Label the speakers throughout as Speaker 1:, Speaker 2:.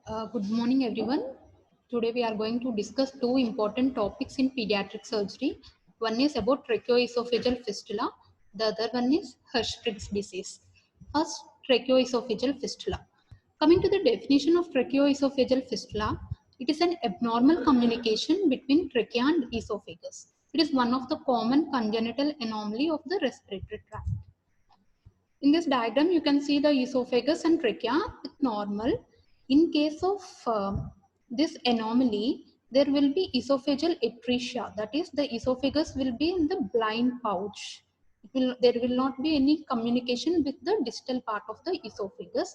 Speaker 1: Good morning, everyone. Today we are going to discuss two important topics in pediatric surgery. One is about tracheoesophageal fistula. The other one is Hirschsprung's disease. First, tracheoesophageal fistula. Coming to the definition of tracheoesophageal fistula, it is an abnormal communication between trachea and esophagus. It is one of the common congenital anomaly of the respiratory tract. In this diagram, you can see the esophagus and trachea with normal. In case of this anomaly, there will be esophageal atresia. That is, the esophagus will be in the blind pouch. There will not be any communication with the distal part of the esophagus,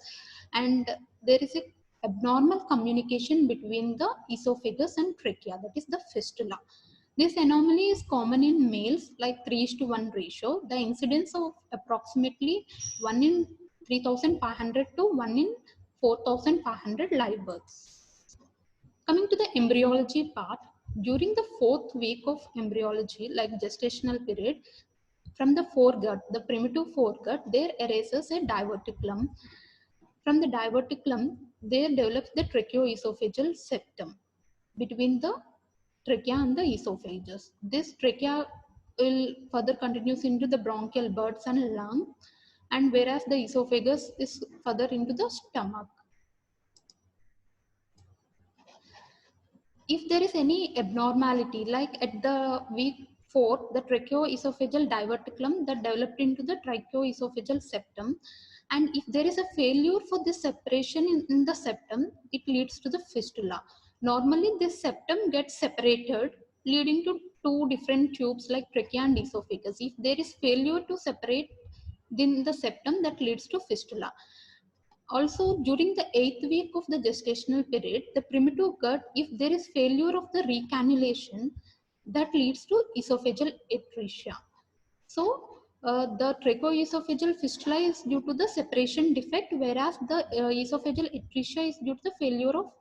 Speaker 1: and there is a abnormal communication between the esophagus and trachea. That is the fistula. This anomaly is common in males, like 3:1 ratio. The incidence of approximately 1 in 3,500 to 1 in 4,500 live births. Coming to the embryology part, during the 4th week of embryology, like gestational period, from the foregut, the primitive foregut, there arises a diverticulum. From the diverticulum, there develops the tracheoesophageal septum between the trachea and the esophagus. This trachea will further continues into the bronchial buds and lung, and whereas the esophagus is further into the stomach. If there is any abnormality, like at the week 4, the tracheoesophageal diverticulum that developed into the tracheoesophageal septum, and if there is a failure for this separation in the septum, it leads to the fistula. Normally, this septum gets separated, leading to two different tubes like trachea and esophagus. If there is failure to separate then the septum, that leads to fistula. Also, during the 8th week of the gestational period, the primitive gut, if there is failure of the recannulation, that leads to esophageal atresia. So, the tracheoesophageal fistula is due to the separation defect, whereas the esophageal atresia is due to the failure of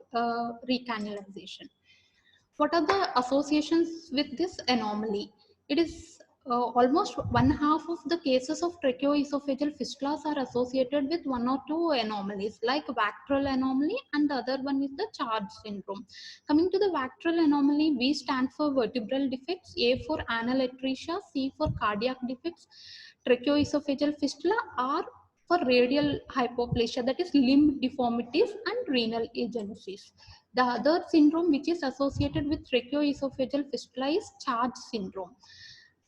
Speaker 1: recannulation. What are the associations with this anomaly? It is almost one half of the cases of tracheoesophageal fistulas are associated with one or two anomalies, like Vactrel anomaly, and the other one is the Charge syndrome. Coming to the Vactrel anomaly, V stands for vertebral defects, A for anal atresia, C for cardiac defects, tracheoesophageal fistula, R for radial hypoplasia, that is limb deformities and renal agencies. The other syndrome which is associated with tracheoesophageal fistula is Charge syndrome.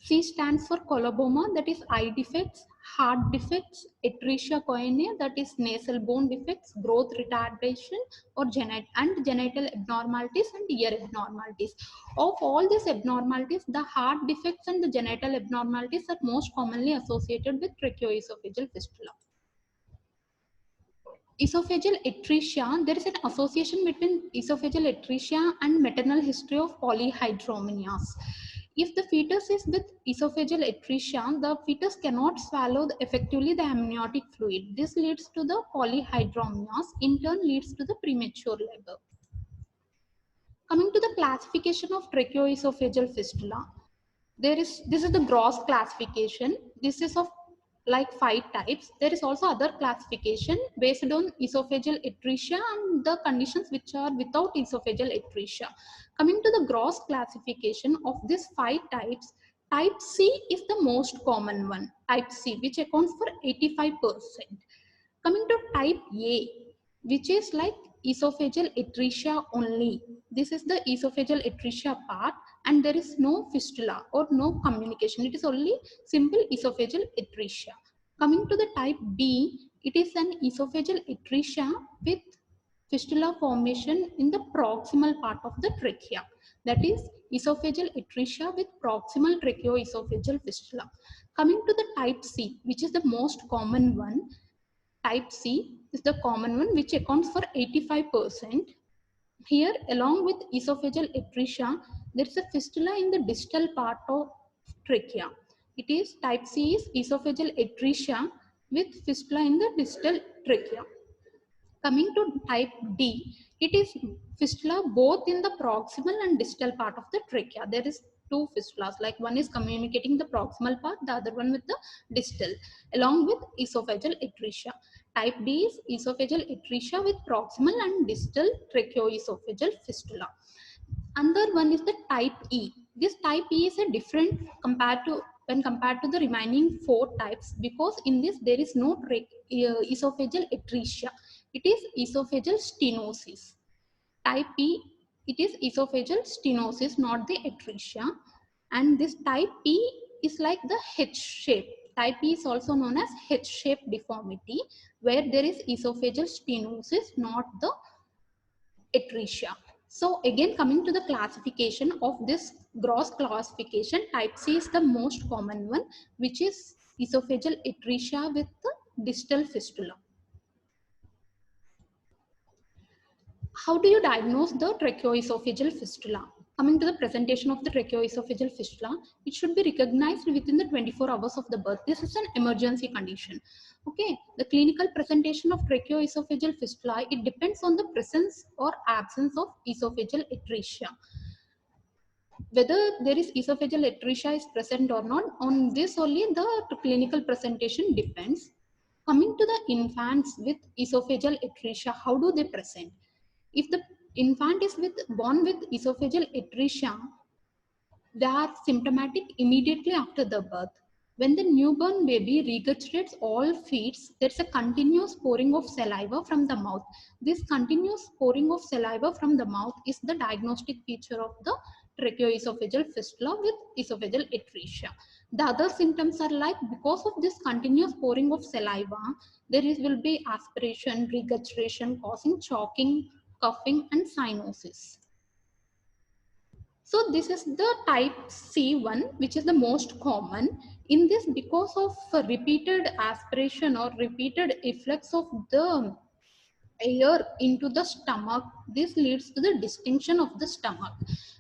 Speaker 1: C stands for coloboma, that is eye defects, heart defects, atresia choanea, that is nasal bone defects, growth retardation, or genital abnormalities and ear abnormalities. Of all these abnormalities, the heart defects and the genital abnormalities are most commonly associated with tracheoesophageal fistula. Esophageal atresia, there is an association between esophageal atresia and maternal history of polyhydramnios. If the fetus is with esophageal atresia, the fetus cannot swallow effectively the amniotic fluid. This leads to the polyhydramnios, in turn leads to the premature labor. Coming to the classification of tracheoesophageal fistula, this is the gross classification. This is of like 5 types. There is also other classification based on esophageal atresia and the conditions which are without esophageal atresia. Coming to the gross classification of these 5 types, type C is the most common one, type C, which accounts for 85%. Coming to type A, which is like esophageal atresia only. This is the esophageal atresia part, and there is no fistula or no communication. It is only simple esophageal atresia. Coming to the type B, it is an esophageal atresia with fistula formation in the proximal part of the trachea. That is esophageal atresia with proximal tracheoesophageal fistula. Coming to the type C, which is the most common one, type C is the common one which accounts for 85%. Here, along with esophageal atresia, there is a fistula in the distal part of trachea. It is type C is esophageal atresia with fistula in the distal trachea. Coming to type D, it is fistula both in the proximal and distal part of the trachea. There is two fistulas, like one is communicating the proximal part, the other one with the distal, along with esophageal atresia. Type D is esophageal atresia with proximal and distal tracheoesophageal fistula. Another one is the type E. This type E is a different compared to the remaining four types, because in this there is no esophageal atresia. It is esophageal stenosis. Type E, it is esophageal stenosis, not the atresia. And this type E is like the H shape. Type E is also known as H-shaped deformity, where there is esophageal stenosis, not the atresia. So again, coming to the classification of this gross classification, type C is the most common one, which is esophageal atresia with the distal fistula. How do you diagnose the tracheoesophageal fistula? Coming to the presentation of the tracheoesophageal fistula, it should be recognized within the 24 hours of the birth. This is an emergency condition. Okay, the clinical presentation of tracheoesophageal fistula, it depends on the presence or absence of esophageal atresia. Whether there is esophageal atresia is present or not, on this only the clinical presentation depends. Coming to the infants with esophageal atresia, how do they present? If the infant is born with esophageal atresia, they are symptomatic immediately after the birth. When the newborn baby regurgitates all feeds, there's a continuous pouring of saliva from the mouth. This continuous pouring of saliva from the mouth is the diagnostic feature of the tracheoesophageal fistula with esophageal atresia. The other symptoms are like, because of this continuous pouring of saliva, will be aspiration, regurgitation causing choking, coughing, and cyanosis. So this is the type C1, which is the most common. In this, because of repeated aspiration or repeated efflux of the air into the stomach, this leads to the distension of the stomach.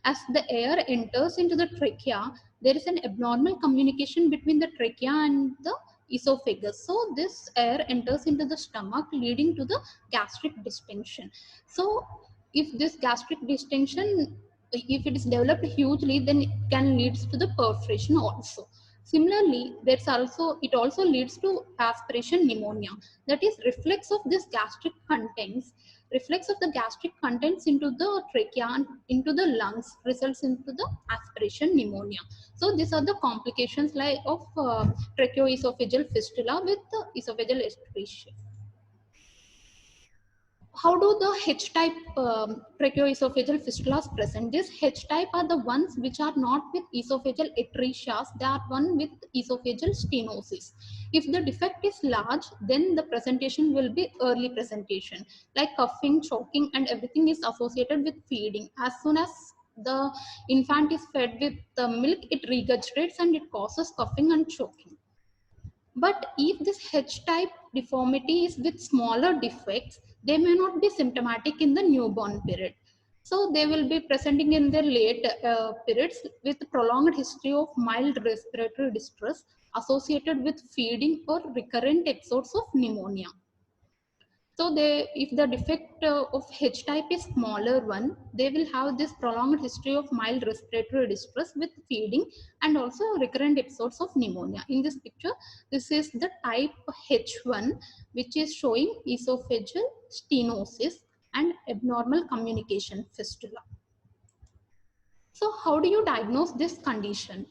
Speaker 1: As the air enters into the trachea, there is an abnormal communication between the trachea and the esophagus. So this air enters into the stomach, leading to the gastric distension. So if this gastric distension, if it is developed hugely, then it can lead to the perforation also. Similarly, it also leads to aspiration pneumonia. That is, reflex of the gastric contents into the trachea and into the lungs results into the aspiration pneumonia. So these are the complications like of tracheoesophageal fistula with esophageal atresia. How do the H-type tracheoesophageal fistulas present? These H-type are the ones which are not with esophageal atresias, they are one with esophageal stenosis. If the defect is large, then the presentation will be early presentation, like coughing, choking, and everything is associated with feeding. As soon as the infant is fed with the milk, it regurgitates and it causes coughing and choking. But if this H-type deformity is with smaller defects, they may not be symptomatic in the newborn period. So they will be presenting in their late periods with prolonged history of mild respiratory distress associated with feeding or recurrent episodes of pneumonia. So if the defect of H type is smaller one, they will have this prolonged history of mild respiratory distress with feeding and also recurrent episodes of pneumonia. In this picture, this is the type H1, which is showing esophageal stenosis and abnormal communication fistula. So how do you diagnose this condition?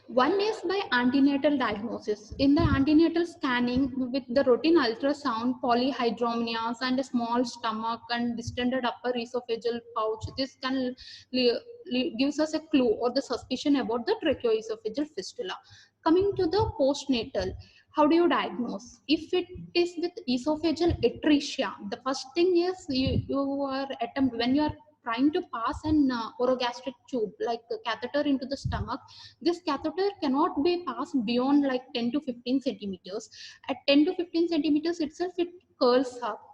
Speaker 1: One is by antenatal diagnosis. In the antenatal scanning with the routine ultrasound, polyhydramnios and a small stomach and distended upper esophageal pouch, this can gives us a clue or the suspicion about the tracheoesophageal fistula. Coming to the postnatal, how do you diagnose? If it is with esophageal atresia, the first thing is when you are trying to pass an orogastric tube like a catheter into the stomach, this catheter cannot be passed beyond like 10 to 15 centimeters. At 10 to 15 centimeters itself, it curls up.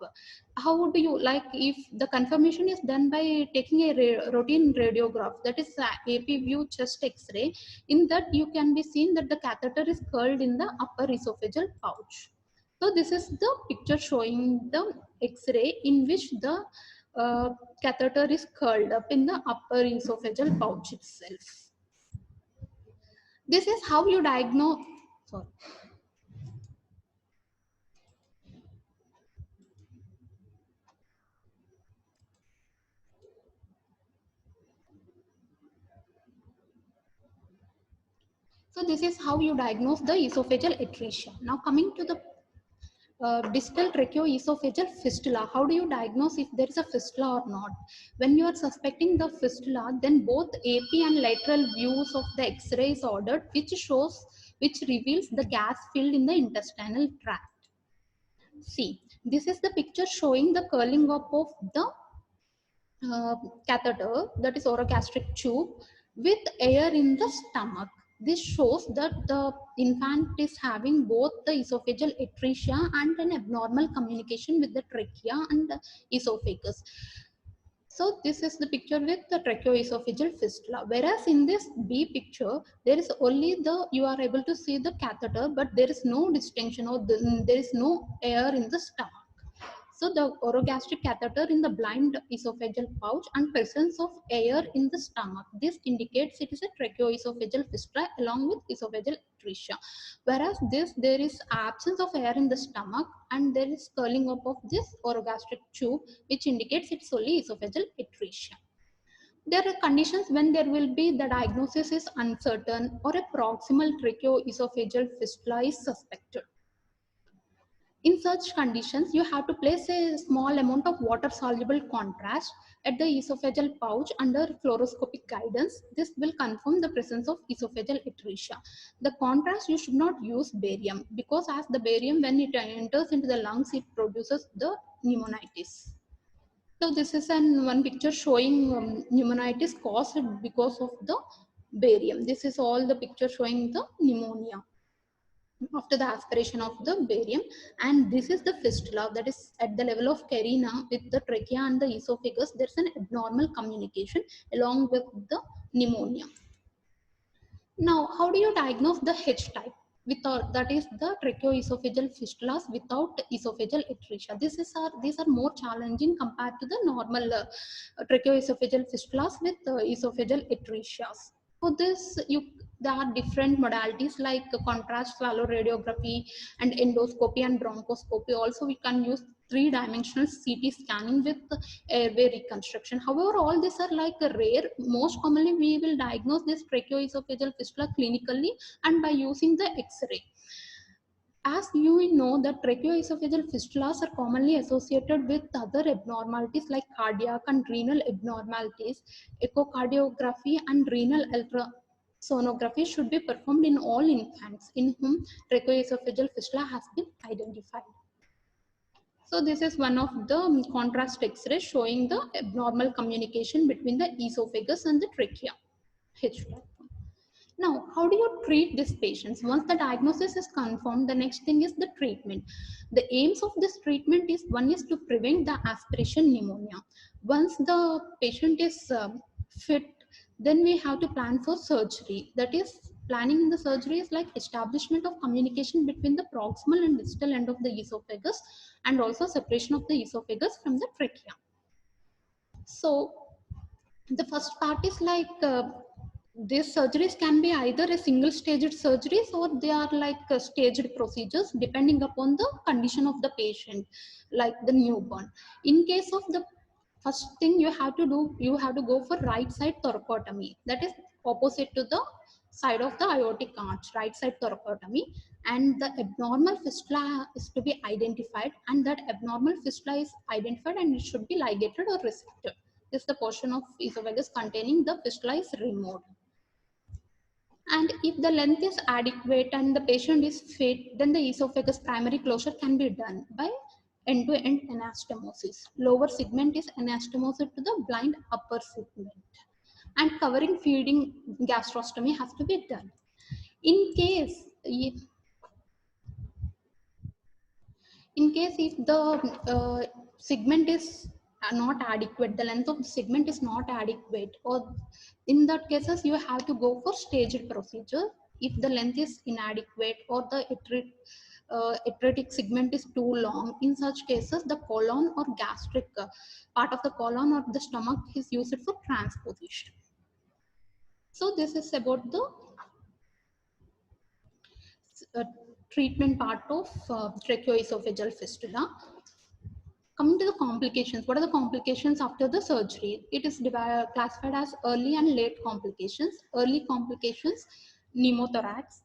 Speaker 1: How do you, like, if the confirmation is done by taking a routine radiograph, that is AP view chest x-ray, in that you can be seen that the catheter is curled in the upper esophageal pouch. So this is the picture showing the x-ray in which the uh, catheter is curled up in the upper esophageal pouch itself. This is how you diagnose. Sorry. So this is how you diagnose the esophageal atresia. Now coming to the distal tracheoesophageal fistula. How do you diagnose if there is a fistula or not? When you are suspecting the fistula, then both AP and lateral views of the X-ray is ordered, which reveals the gas filled in the intestinal tract. See, this is the picture showing the curling up of the catheter, that is orogastric tube, with air in the stomach. This shows that the infant is having both the esophageal atresia and an abnormal communication with the trachea and the esophagus. So this is the picture with the tracheoesophageal fistula. Whereas in this B picture, there is only you are able to see the catheter, but there is no distinction or there is no air in the stomach. So the orogastric catheter in the blind esophageal pouch and presence of air in the stomach. This indicates it is a tracheoesophageal fistula along with esophageal atresia. Whereas there is absence of air in the stomach and there is curling up of this orogastric tube, which indicates it's only esophageal atresia. There are conditions when there will be the diagnosis is uncertain or a proximal tracheoesophageal fistula is suspected. In such conditions, you have to place a small amount of water-soluble contrast at the esophageal pouch under fluoroscopic guidance. This will confirm the presence of esophageal atresia. The contrast, you should not use barium because as the barium, when it enters into the lungs, it produces the pneumonitis. So this is one picture showing pneumonitis caused because of the barium. This is all the picture showing the pneumonia after the aspiration of the barium, and this is the fistula that is at the level of carina with the trachea and the esophagus. There's an abnormal communication along with the pneumonia. Now how do you diagnose the H type? Without, that is the tracheoesophageal fistulas without esophageal atresia. These are more challenging compared to the normal tracheoesophageal fistulas with esophageal atresias. For this, there are different modalities like contrast swallow radiography and endoscopy and bronchoscopy. Also, we can use three-dimensional CT scanning with airway reconstruction. However, all these are like rare. Most commonly, we will diagnose this tracheoesophageal fistula clinically and by using the X-ray. As you know, the tracheoesophageal fistulas are commonly associated with other abnormalities like cardiac and renal abnormalities. Echocardiography and renal ultrasonography should be performed in all infants in whom tracheoesophageal fistula has been identified. So this is one of the contrast X-ray showing the abnormal communication between the esophagus and the trachea. H-type. Now, how do you treat these patients? Once the diagnosis is confirmed, the next thing is the treatment. The aims of this treatment is, one is to prevent the aspiration pneumonia. Once the patient is fit, then we have to plan for surgery. That is, planning in the surgery is like establishment of communication between the proximal and distal end of the esophagus and also separation of the esophagus from the trachea. So the first part is like these surgeries can be either a single staged surgeries or they are like staged procedures depending upon the condition of the patient, like the newborn. In case of the first thing you have to do, you have to go for right side thoracotomy, that is opposite to the side of the aortic arch, right side thoracotomy, and the abnormal fistula is to be identified, and that abnormal fistula is identified and it should be ligated or resected. This is the portion of esophagus containing the fistula is removed. And if the length is adequate and the patient is fit, then the esophagus primary closure can be done by end-to-end anastomosis. Lower segment is anastomosed to the blind upper segment. And covering feeding gastrostomy has to be done. In case if the segment is not adequate, the length of the segment is not adequate, or in that cases you have to go for staged procedure. If the length is inadequate or the atretic segment is too long, in such cases the colon or gastric part of the colon or the stomach is used for transposition. So this is about the treatment part of tracheoesophageal fistula. Coming to the complications, what are the complications after the surgery? It is classified as early and late complications. Early complications, pneumothorax,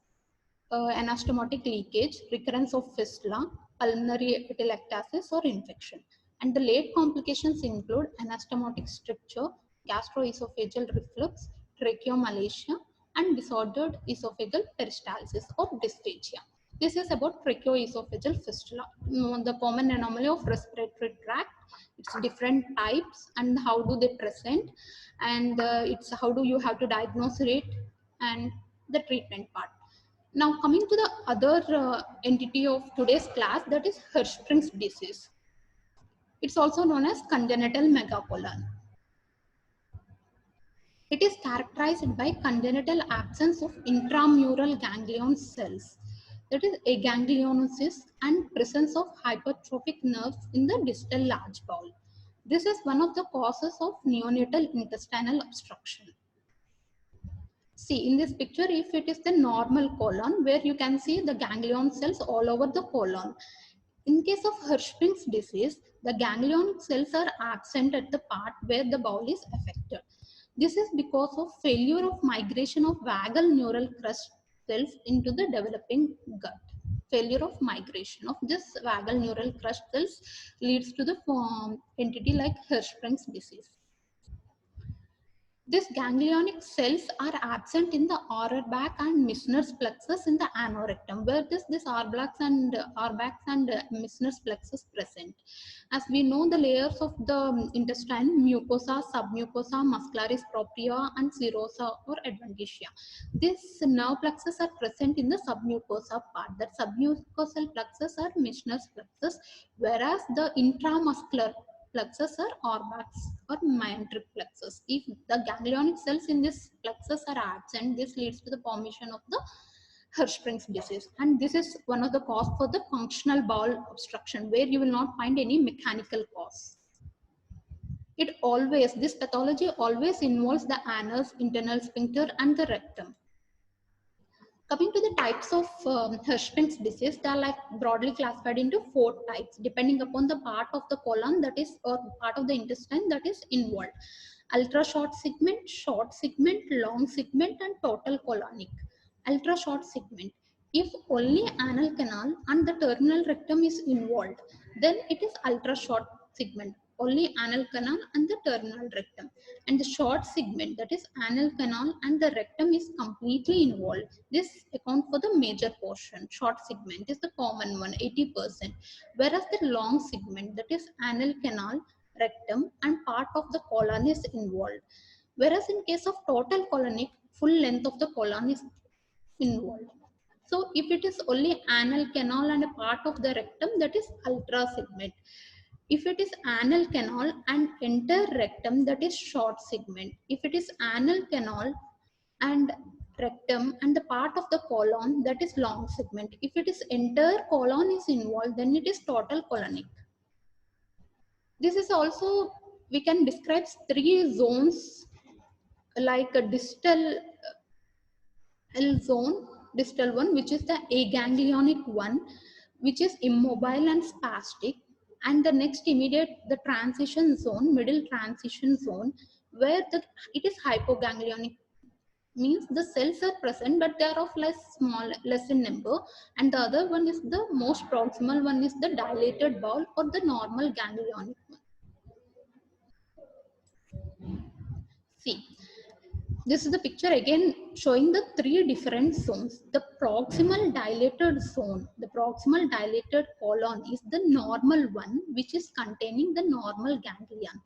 Speaker 1: anastomotic leakage, recurrence of fistula, pulmonary atelectasis or infection. And the late complications include anastomotic stricture, gastroesophageal reflux, tracheomalacia, and disordered esophageal peristalsis or dysphagia. This is about tracheoesophageal fistula, the common anomaly of respiratory tract. It's different types and how do they present, and it's how do you have to diagnose it, and the treatment part. Now, coming to the other entity of today's class, that is Hirschsprung's disease. It's also known as congenital megacolon. It is characterized by congenital absence of intramural ganglion cells, that is aganglionosis, and presence of hypertrophic nerves in the distal large bowel. This is one of the causes of neonatal intestinal obstruction. See, in this picture, if it is the normal colon, where you can see the ganglion cells all over the colon. In case of Hirschsprung's disease, the ganglion cells are absent at the part where the bowel is affected. This is because of failure of migration of vagal neural crust cells into the developing gut. Failure of migration of this vagal neural crust cells leads to the entity like Hirschsprung's disease. These ganglionic cells are absent in the Auerbach and Meissner's plexus in the anorectum, where this Auerbach's and Meissner's plexus present. As we know, the layers of the intestine, mucosa, submucosa, muscularis propria, and serosa or adventitia. These nerve plexus are present in the submucosa part. That submucosal plexus are Meissner's plexus, whereas the intramuscular plexus are Auerbach's or mesenteric plexus. If the ganglionic cells in this plexus are absent, this leads to the formation of the Hirschsprung's disease. And this is one of the cause for the functional bowel obstruction, where you will not find any mechanical cause. This pathology always involves the anus, internal sphincter, and the rectum. Coming to the types of Hirschsprung's disease, they are like broadly classified into 4 types, depending upon the part of the colon that is, or part of the intestine that is involved. Ultra short segment, long segment, and total colonic. Ultra short segment. If only anal canal and the terminal rectum is involved, then it is ultra short segment. Only anal canal and the terminal rectum. And the short segment, that is anal canal and the rectum, is completely involved. This accounts for the major portion. Short segment is the common one, 80%. Whereas the long segment, that is anal canal, rectum, and part of the colon is involved. Whereas in case of total colonic, full length of the colon is involved. So if it is only anal canal and a part of the rectum, that is ultra segment. If it is anal canal and entire rectum, that is short segment. If it is anal canal and rectum and the part of the colon, that is long segment. If it is entire colon is involved, then it is total colonic. This is also, we can describe 3 zones, like a distal zone, distal one, which is the aganglionic one, which is immobile and spastic, and the next immediate, the transition zone, middle transition zone, where it is hypoganglionic, means the cells are present but they are of less in number, and the other one is the most proximal one, is the dilated bowel or the normal ganglionic one. See, this is the picture again showing the 3 different zones. The proximal dilated zone, the proximal dilated colon is the normal one, which is containing the normal ganglion.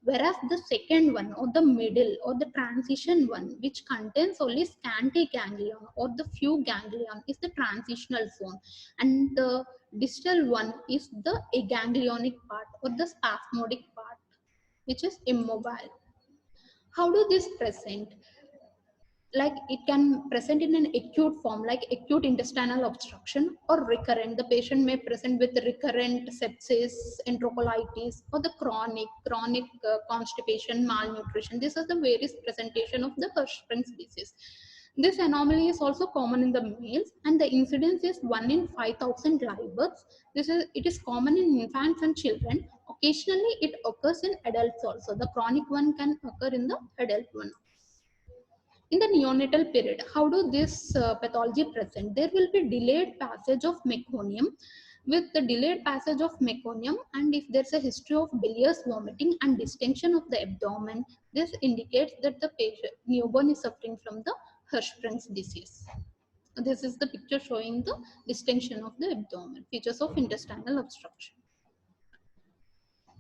Speaker 1: Whereas the second one, or the middle or the transition one, which contains only scanty ganglion or the few ganglion, is the transitional zone. And the distal one is the aganglionic part or the spasmodic part, which is immobile. How do this present? Like it can present in an acute form, like acute intestinal obstruction, or recurrent. The patient may present with recurrent sepsis, enterocolitis, or the chronic constipation, malnutrition. This is the various presentation of the Hirschsprung's disease. This anomaly is also common in the males, and the incidence is 1 in 5,000 live births. It is common in infants and children. Occasionally, it occurs in adults also. The chronic one can occur in the adult one. In the neonatal period, how do this pathology present? There will be delayed passage of meconium. With the delayed passage of meconium, and if there's a history of bilious vomiting and distension of the abdomen, this indicates that the patient newborn is suffering from the Hirschsprung's disease. This is the picture showing the distension of the abdomen, features of intestinal obstruction.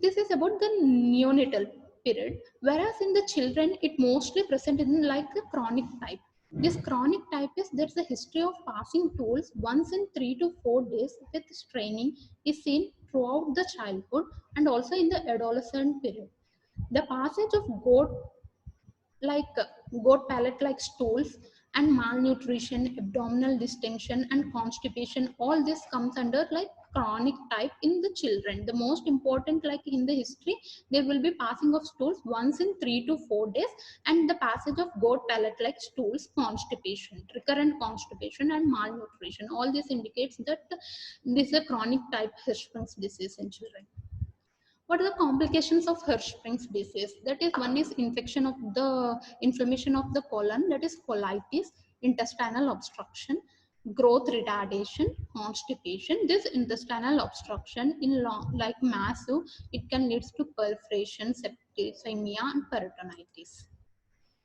Speaker 1: This is about the neonatal period, whereas in the children, it mostly present in like the chronic type. This chronic type is there's a history of passing tools once in 3 to 4 days with straining is seen throughout the childhood and also in the adolescent period. The passage of like goat palate like stools and malnutrition, abdominal distension and constipation, all this comes under like chronic type in the children. The most important, like in the history, there will be passing of stools once in 3 to 4 days, and the passage of goat palate like stools, constipation, recurrent constipation and malnutrition. All this indicates that this is a chronic type Hirschsprung's disease in children. What are the complications of Hirschsprung's disease? That is, one is infection of the inflammation of the colon, that is colitis, intestinal obstruction, growth retardation, constipation. This intestinal obstruction in long, like massive, it can lead to perforation, septicemia, and peritonitis.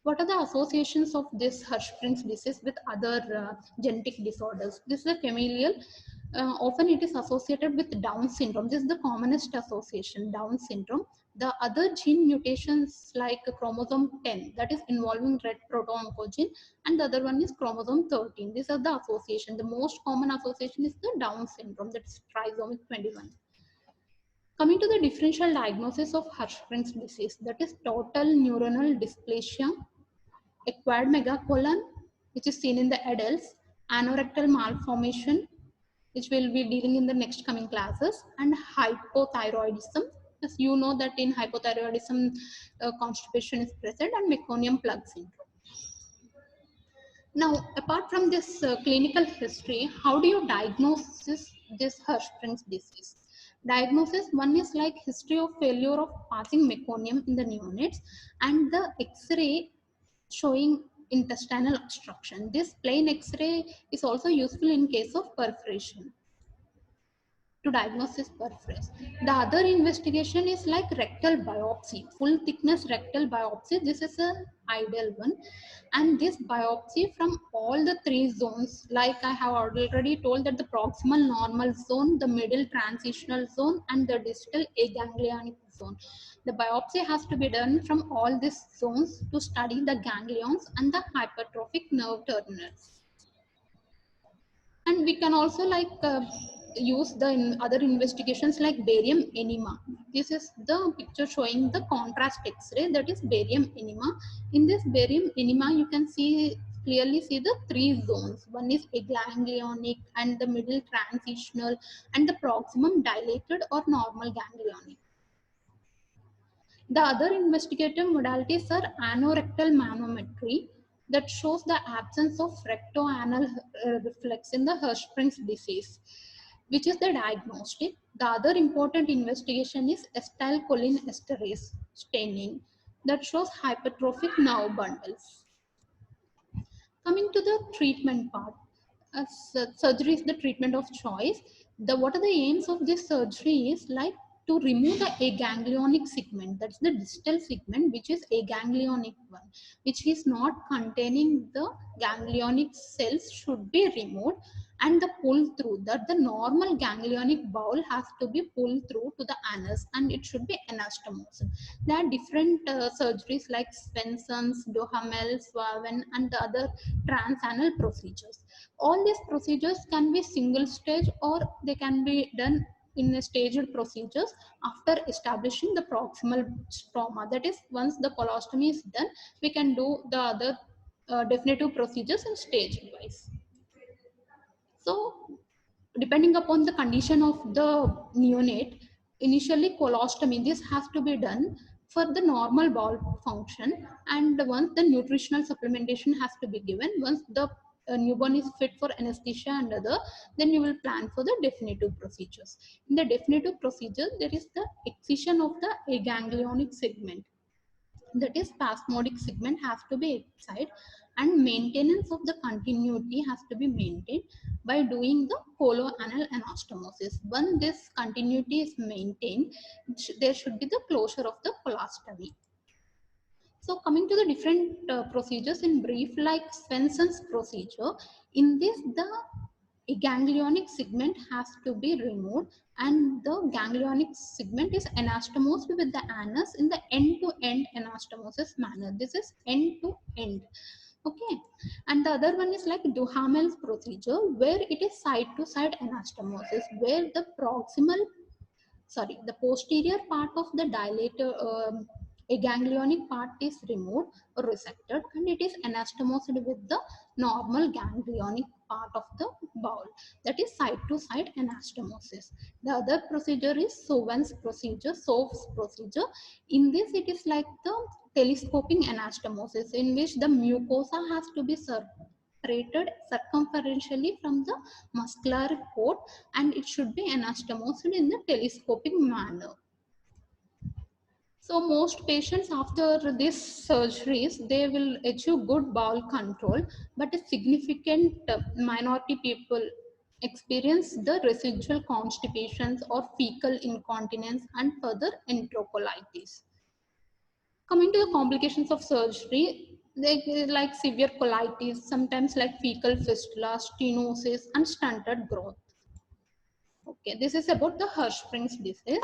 Speaker 1: What are the associations of this Hirschsprung's disease with other genetic disorders? This is a familial. Often it is associated with Down syndrome. This is the commonest association, Down syndrome. The other gene mutations like chromosome 10, that is involving red proto-oncogene, and the other one is chromosome 13. These are the association. The most common association is the Down syndrome, that is trisomic 21. Coming to the differential diagnosis of Hirschsprung's disease, that is total neuronal dysplasia, acquired megacolon, which is seen in the adults, anorectal malformation, which we'll be dealing in the next coming classes, and hypothyroidism. As you know that in hypothyroidism, constipation is present, and meconium plug syndrome. Now, apart from this clinical history, how do you diagnose this Hirschsprung's disease? Diagnosis, one is like history of failure of passing meconium in the neonates and the X-ray showing intestinal obstruction. This plain X-ray is also useful in case of perforation to diagnose this perforation. The other investigation is like rectal biopsy, full thickness rectal biopsy. This is an ideal one. And this biopsy from all the three zones, like I have already told that the proximal normal zone, the middle transitional zone, and the distal aganglionic zone. The biopsy has to be done from all these zones to study the ganglions and the hypertrophic nerve terminals. And we can also like use the other investigations like barium enema. This is the picture showing the contrast X-ray, that is barium enema. In this barium enema, you can see clearly see the three zones. One is aganglionic and the middle transitional and the proximum dilated or normal ganglionic. The other investigative modalities are anorectal manometry that shows the absence of rectoanal reflex in the Hirschsprung's disease, which is the diagnostic. The other important investigation is acetylcholinesterase staining that shows hypertrophic nerve bundles. Coming to the treatment part, surgery is the treatment of choice. What are the aims of this surgery is like to remove the aganglionic segment, that's the distal segment, which is aganglionic one, which is not containing the ganglionic cells should be removed, and the pull through, that the normal ganglionic bowel has to be pulled through to the anus and it should be anastomosed. There are different surgeries like Swenson's, Duhamel, Swaven, and the other transanal procedures. All these procedures can be single stage or they can be done in a staged procedures after establishing the proximal stroma. That is, once the colostomy is done, we can do the other definitive procedures in stage wise. So, depending upon the condition of the neonate, initially colostomy, this has to be done for the normal bowel function, and once the nutritional supplementation has to be given, once the newborn is fit for anesthesia and other, then you will plan for the definitive procedures. In the definitive procedure, there is the excision of the aganglionic segment, that is spasmodic segment has to be excised, and maintenance of the continuity has to be maintained by doing the coloanal anastomosis. When this continuity is maintained, there should be the closure of the colostomy. So coming to the different procedures in brief, like Swenson's procedure, in this a ganglionic segment has to be removed, and the ganglionic segment is anastomosed with the anus in the end-to-end anastomosis manner. This is end-to-end. Okay, and the other one is like Duhamel's procedure, where it is side-to-side anastomosis, where the the posterior part of the dilator, a ganglionic part is removed or resected, and it is anastomosed with the normal ganglionic part of the bowel, that is side to side anastomosis. The other procedure is Sove's procedure. In this, it is like the telescoping anastomosis, in which the mucosa has to be separated circumferentially from the muscular coat, and it should be anastomosed in the telescoping manner. So most patients after these surgeries, they will achieve good bowel control, but a significant minority people experience the residual constipations or fecal incontinence and further enterocolitis. Coming to the complications of surgery, they like severe colitis, sometimes like fecal fistula, stenosis, and stunted growth. Okay, this is about the Hirschsprung's disease.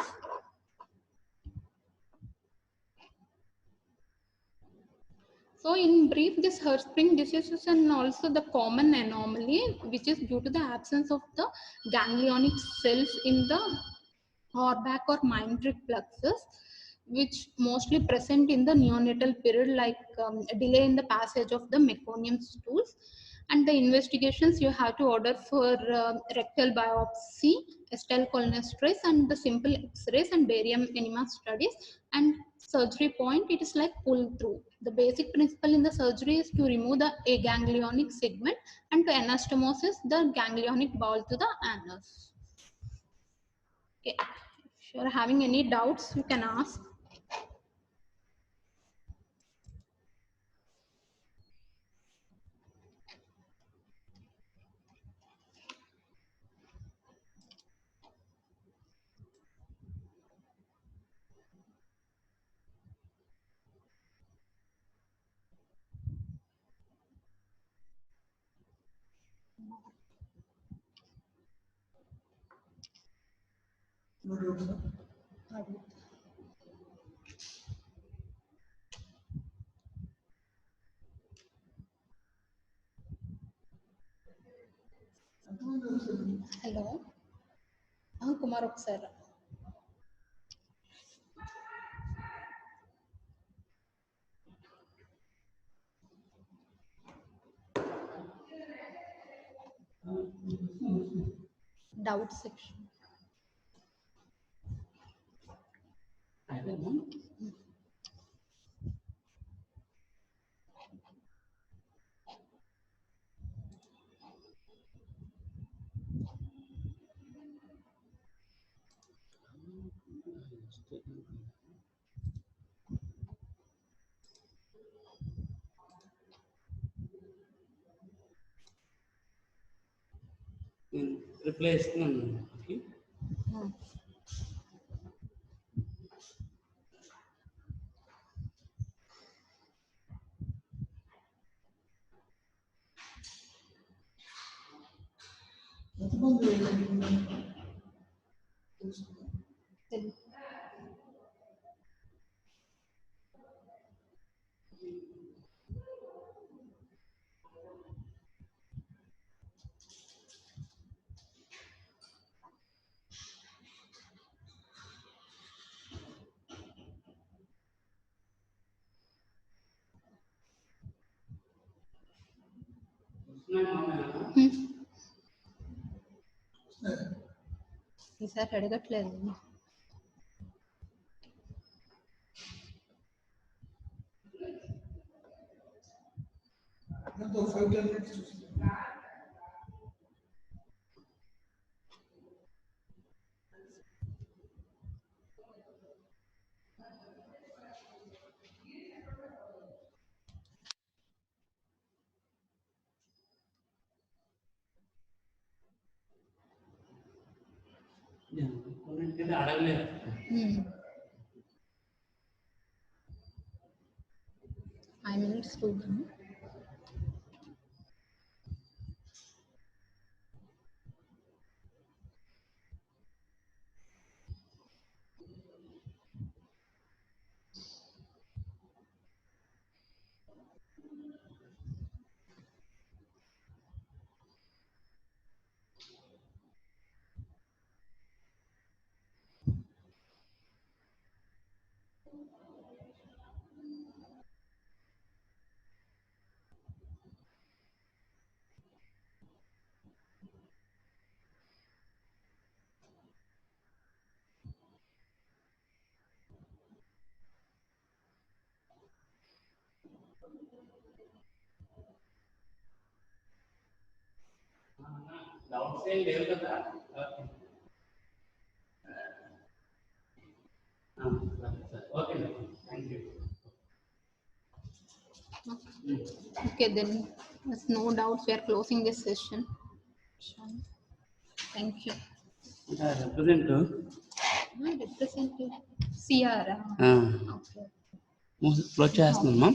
Speaker 1: So in brief, this Hirschsprung disease is also the common anomaly, which is due to the absence of the ganglionic cells in the Horbach or Meynrich plexus, which mostly present in the neonatal period, like a delay in the passage of the meconium stools. And the investigations you have to order for rectal biopsy, acetylcholinesterase, and the simple X-rays and barium enema studies. And surgery point, it is like pull through. The basic principle in the surgery is to remove the aganglionic segment and to anastomosis the ganglionic bowel to the anus. Okay. If you're having any doubts, you can ask. Hello. Kumarok sir. Doubt section. I don't know.
Speaker 2: Replace none. Okay.
Speaker 1: ఈసారి అడగట్లేదు.
Speaker 2: కొన్నింటికి అడగలేదు.
Speaker 1: 5 minutes చూద్దాం.
Speaker 2: Doubts ఏం లేవు కదా? Okay, thank you.
Speaker 1: Okay, then there's no doubts. We are closing this session. Thank you.
Speaker 2: Representative.
Speaker 1: Representative CR. Okay.
Speaker 2: Close చేస్తున్నాం.